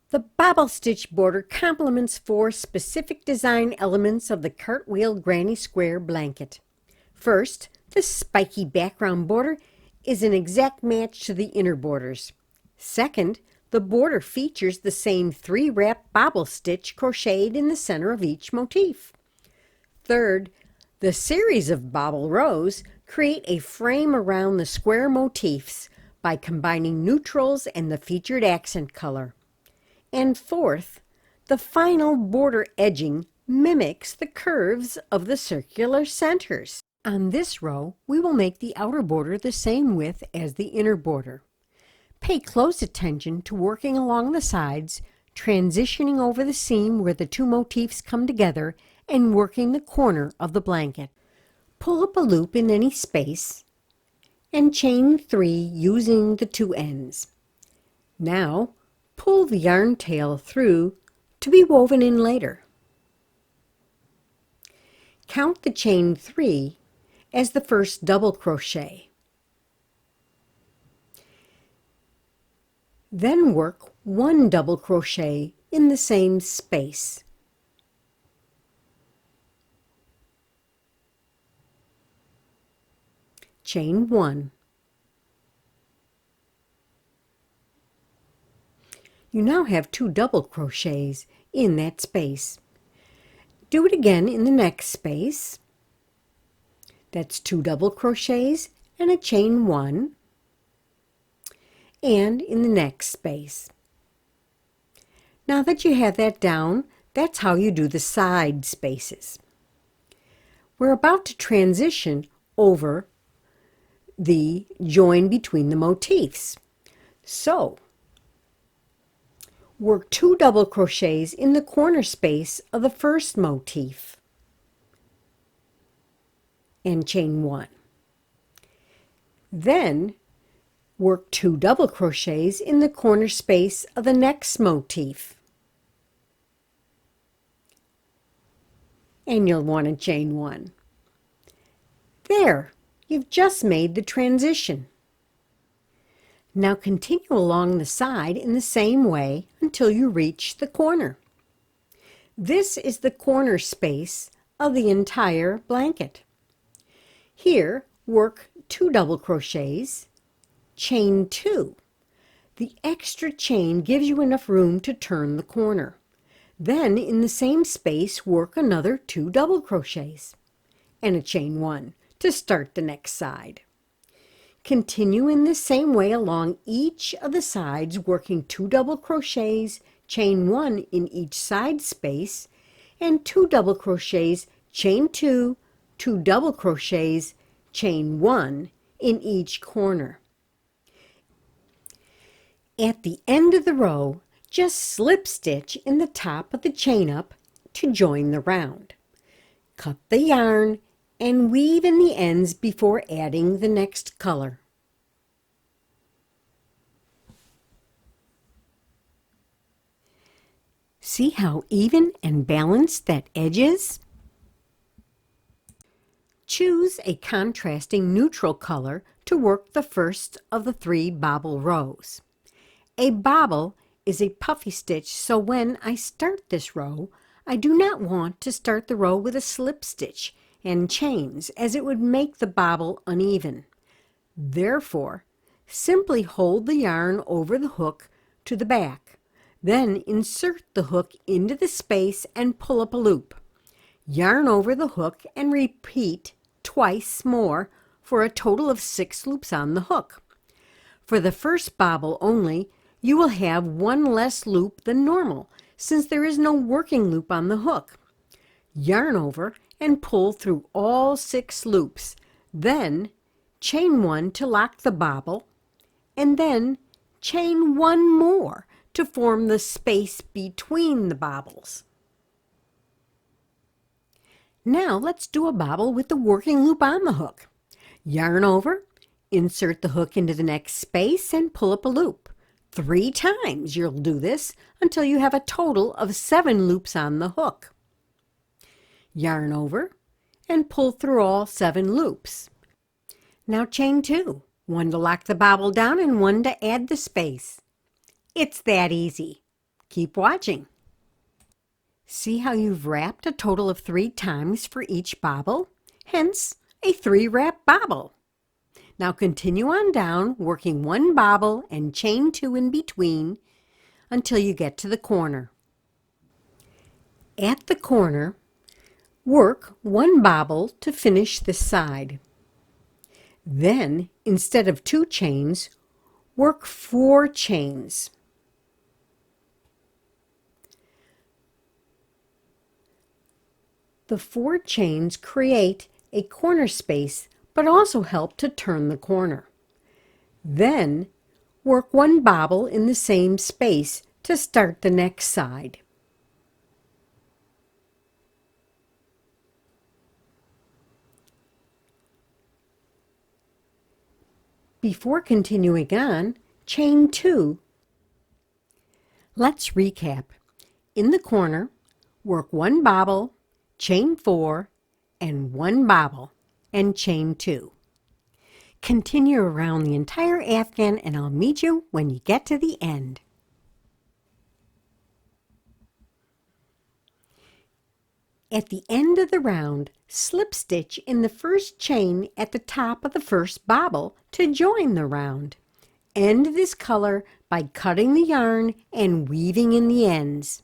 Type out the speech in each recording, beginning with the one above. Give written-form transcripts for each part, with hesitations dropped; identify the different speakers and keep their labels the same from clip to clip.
Speaker 1: The bobble stitch border complements 4 specific design elements of the Cartwheel Granny Square blanket. First, the spiky background border is an exact match to the inner borders. Second, the border features the same 3-wrap bobble stitch crocheted in the center of each motif. Third, the series of bobble rows create a frame around the square motifs by combining neutrals and the featured accent color. And fourth, the final border edging mimics the curves of the circular centers. On this row, we will make the outer border the same width as the inner border. Pay close attention to working along the sides, transitioning over the seam where the 2 motifs come together, and working the corner of the blanket. Pull up a loop in any space and chain 3 using the 2 ends. Now, pull the yarn tail through to be woven in later. Count the chain 3 as the first double crochet. Then work 1 double crochet in the same space. Chain 1. You now have 2 double crochets in that space. Do it again in the next space. That's 2 double crochets and a chain 1. And in the next space. Now that you have that down, that's how you do the side spaces. We're about to transition over the join between the motifs. So, work 2 double crochets in the corner space of the first motif and chain 1. Then work 2 double crochets in the corner space of the next motif, and you'll want to chain 1. There, you've just made the transition. Now continue along the side in the same way until you reach the corner. This is the corner space of the entire blanket. Here, work 2 double crochets, chain 2. The extra chain gives you enough room to turn the corner. Then in the same space, work another 2 double crochets and a chain 1 to start the next side. Continue in the same way along each of the sides, working 2 double crochets, chain 1 in each side space, and 2 double crochets, chain 2, 2 double crochets, chain 1 in each corner. At the end of the row, just slip stitch in the top of the chain up to join the round. Cut the yarn and weave in the ends before adding the next color. See how even and balanced that edge is? Choose a contrasting neutral color to work the first of the 3 bobble rows. A bobble is a puffy stitch, so when I start this row, I do not want to start the row with a slip stitch and chains, as it would make the bobble uneven. Therefore, simply hold the yarn over the hook to the back. Then insert the hook into the space and pull up a loop. Yarn over the hook and repeat twice more for a total of 6 loops on the hook. For the first bobble only, you will have 1 less loop than normal, since there is no working loop on the hook. Yarn over and pull through all 6 loops. Then chain 1 to lock the bobble, and then chain 1 more to form the space between the bobbles. Now let's do a bobble with the working loop on the hook. Yarn over, insert the hook into the next space and pull up a loop. 3 times you'll do this until you have a total of 7 loops on the hook. Yarn over and pull through all 7 loops. Now chain 2, 1 to lock the bobble down and 1 to add the space. It's that easy. Keep watching. See how you've wrapped a total of 3 times for each bobble, hence a 3-wrap bobble. Now continue on down, working 1 bobble and chain 2 in between until you get to the corner. At the corner, work 1 bobble to finish this side. Then, instead of 2 chains, work 4 chains. The 4 chains create a corner space but also help to turn the corner. Then, work 1 bobble in the same space to start the next side. Before continuing on, chain 2. Let's recap. In the corner, work 1 bobble, chain 4, and 1 bobble, and chain 2. Continue around the entire afghan and I'll meet you when you get to the end. At the end of the round, slip stitch in the first chain at the top of the first bobble to join the round. End this color by cutting the yarn and weaving in the ends.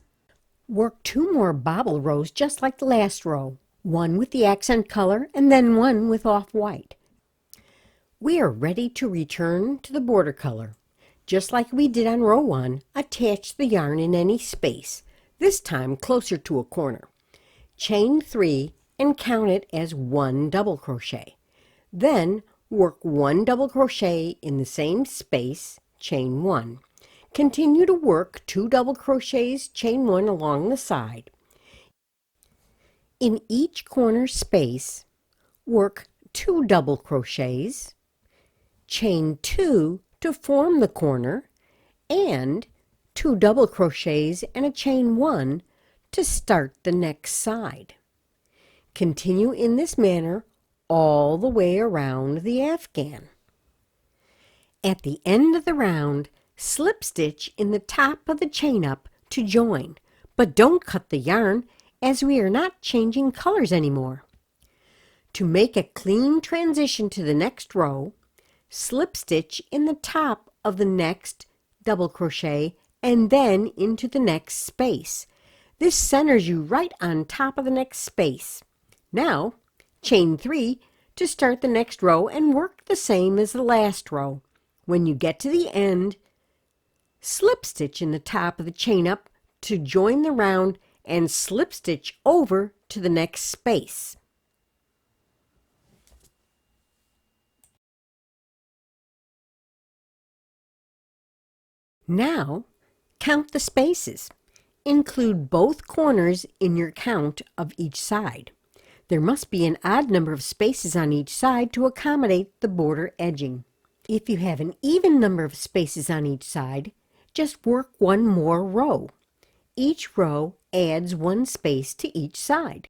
Speaker 1: Work 2 more bobble rows just like the last row, 1 with the accent color and then 1 with off-white. We are ready to return to the border color. Just like we did on row 1, attach the yarn in any space, this time closer to a corner. Chain 3 and count it as 1 double crochet. Then work 1 double crochet in the same space, chain 1. Continue to work 2 double crochets, chain 1 along the side. In each corner space, work 2 double crochets, chain 2 to form the corner, and 2 double crochets and a chain 1 to start the next side. Continue in this manner all the way around the afghan. At the end of the round, slip stitch in the top of the chain up to join, but don't cut the yarn as we are not changing colors anymore. To make a clean transition to the next row, slip stitch in the top of the next double crochet and then into the next space. This centers you right on top of the next space. Now, chain 3 to start the next row and work the same as the last row. When you get to the end, slip stitch in the top of the chain up to join the round and slip stitch over to the next space. Now, count the spaces. Include both corners in your count of each side. There must be an odd number of spaces on each side to accommodate the border edging. If you have an even number of spaces on each side, just work 1 more row. Each row adds 1 space to each side.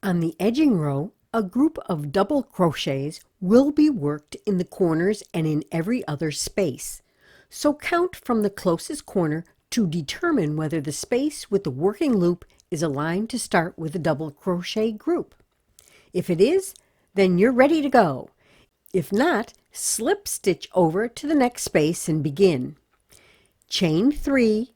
Speaker 1: On the edging row, a group of double crochets will be worked in the corners and in every other space. So count from the closest corner to determine whether the space with the working loop is aligned to start with a double crochet group. If it is, then you're ready to go. If not, slip stitch over to the next space and begin. Chain 3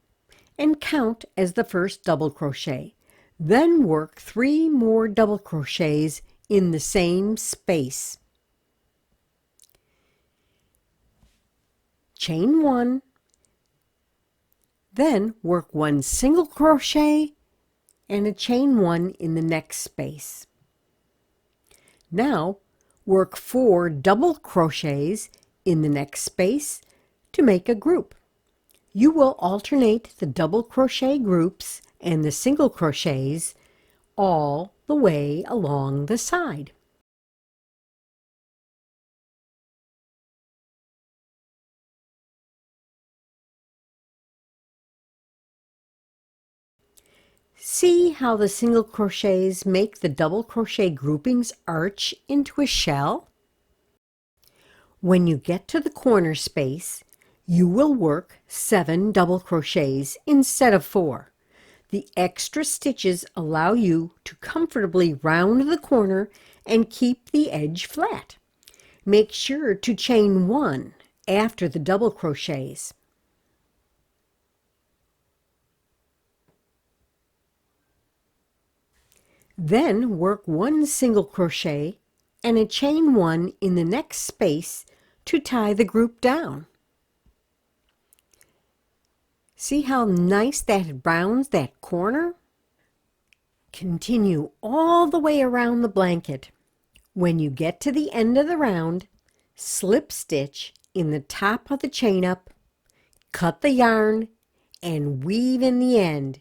Speaker 1: and count as the first double crochet. Then work 3 more double crochets in the same space. Chain 1, then work 1 single crochet and a chain 1 in the next space. Now work 4 double crochets in the next space to make a group. You will alternate the double crochet groups and the single crochets all the way along the side. See how the single crochets make the double crochet groupings arch into a shell? When you get to the corner space, You will work 7 double crochets instead of 4. The extra stitches allow you to comfortably round the corner and keep the edge flat. Make sure to chain 1 after the double crochets. Then work 1 single crochet and a chain 1 in the next space to tie the group down. See how nice that rounds that corner? Continue all the way around the blanket. When you get to the end of the round, slip stitch in the top of the chain up, cut the yarn, and weave in the end.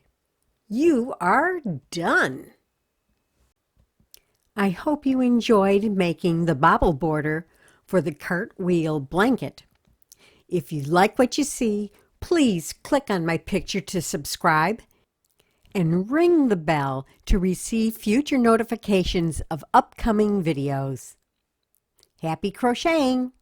Speaker 1: You are done! I hope you enjoyed making the bobble border for the Cartwheel blanket. If you like what you see, please click on my picture to subscribe and ring the bell to receive future notifications of upcoming videos. Happy crocheting!